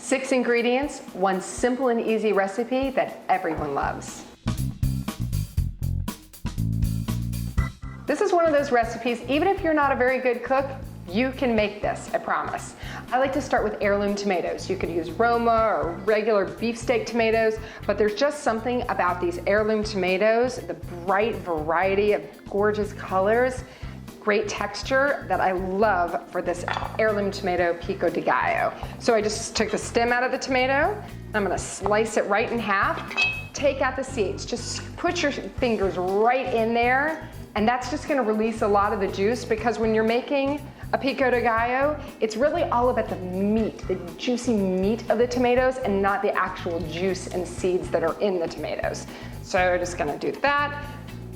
6 ingredients, one simple and easy recipe that everyone loves. This is one of those recipes, even if you're not a very good cook, you can make this, I promise. I like to start with heirloom tomatoes. You could use Roma or regular beefsteak tomatoes, but there's just something about these heirloom tomatoes, the bright variety of gorgeous colors, great texture that I love for this heirloom tomato Pico de Gallo. So I just took the stem out of the tomato. I'm gonna slice it right in half. Take out the seeds. Just put your fingers right in there, and that's just gonna release a lot of the juice, because when you're making a Pico de Gallo, it's really all about the meat, the juicy meat of the tomatoes, and not the actual juice and seeds that are in the tomatoes. So we're just gonna do that.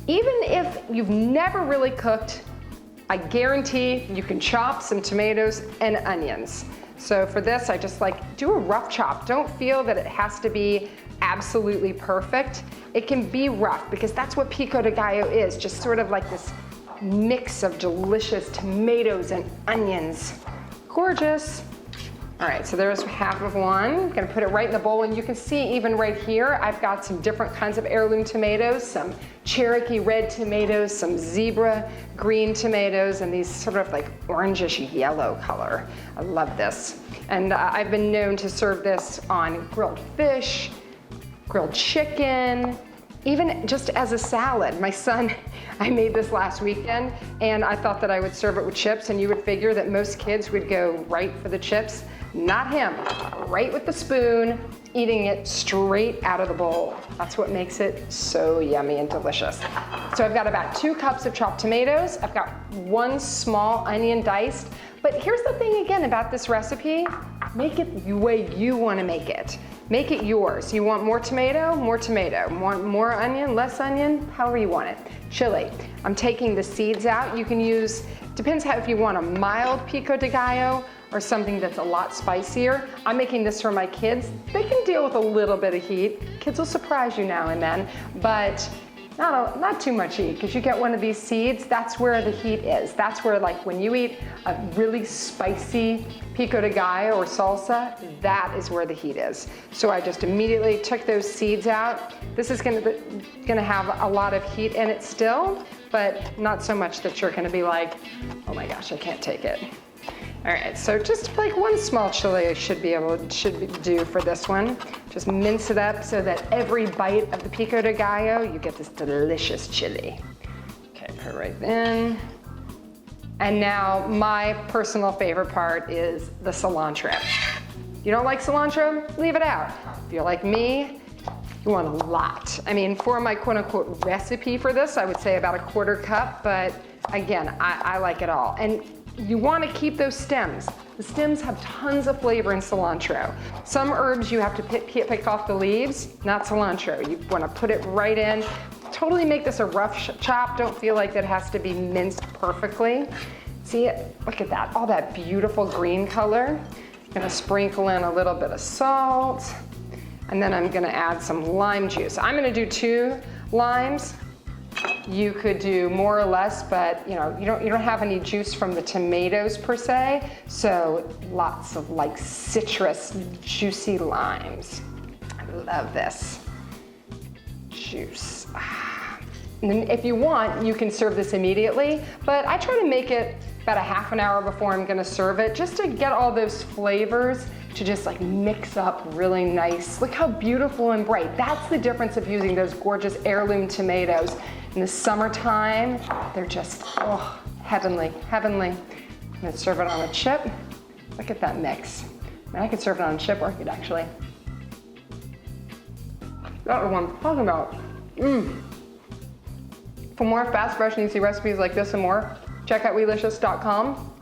Even if you've never really cooked, I guarantee you can chop some tomatoes and onions. So for this, I just do a rough chop. Don't feel that it has to be absolutely perfect. It can be rough, because that's what Pico de Gallo is, just sort of like this mix of delicious tomatoes and onions. Gorgeous. All right, so there's half of one. I'm gonna put it right in the bowl, and you can see even right here, I've got some different kinds of heirloom tomatoes, some Cherokee red tomatoes, some zebra green tomatoes, and these sort of like orangish yellow color. I love this. And I've been known to serve this on grilled fish, grilled chicken, even just as a salad. My son, I made this last weekend, and I thought that I would serve it with chips, and you would figure that most kids would go right for the chips. Not him, right with the spoon, eating it straight out of the bowl. That's what makes it so yummy and delicious. So I've got about 2 cups of chopped tomatoes. I've got 1 small onion diced. But here's the thing again about this recipe, make it the way you wanna make it. Make it yours. You want more tomato? More tomato. Want more onion? Less onion? However you want it. Chili. I'm taking the seeds out. You can use, depends how, if you want a mild Pico de Gallo or something that's a lot spicier. I'm making this for my kids. They can deal with a little bit of heat. Kids will surprise you now and then, but not too much heat, because you get one of these seeds, that's where the heat is. That's where, like, when you eat a really spicy Pico de Gallo or salsa, that is where the heat is. So I just immediately took those seeds out. This is gonna have a lot of heat in it still, but not so much that you're gonna be like, oh my gosh, I can't take it. All right, so just like 1 small chili should do for this one. Just mince it up so that every bite of the Pico de Gallo, you get this delicious chili. Okay, put it right in. And now my personal favorite part is the cilantro. If you don't like cilantro, leave it out. If you're like me, you want a lot. I mean, for my quote unquote recipe for this, I would say about a 1/4 cup, but again, I like it all. And you want to keep those stems. The stems have tons of flavor in cilantro. Some herbs you have to pick off the leaves, not cilantro. You want to put it right in. Totally make this a rough chop. Don't feel like it has to be minced perfectly. See it? Look at that, all that beautiful green color. I'm gonna sprinkle in a little bit of salt, and then I'm gonna add some lime juice. I'm gonna do 2 limes. You could do more or less, but you don't have any juice from the tomatoes per se, so lots of like citrus, juicy limes. I love this. Juice. And then if you want, you can serve this immediately, but I try to make it about a half an hour before I'm gonna serve it, just to get all those flavors to just like mix up really nice. Look how beautiful and bright. That's the difference of using those gorgeous heirloom tomatoes. In the summertime, they're just, oh, heavenly, heavenly. I'm gonna serve it on a chip. Look at that mix. I mean, I could serve it on a chip, or I could actually. That's what I'm talking about. For more fast, fresh, and easy recipes like this and more, check out Weelicious.com.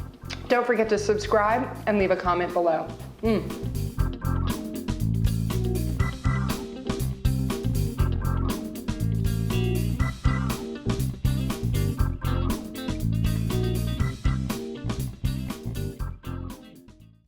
Don't forget to subscribe and leave a comment below.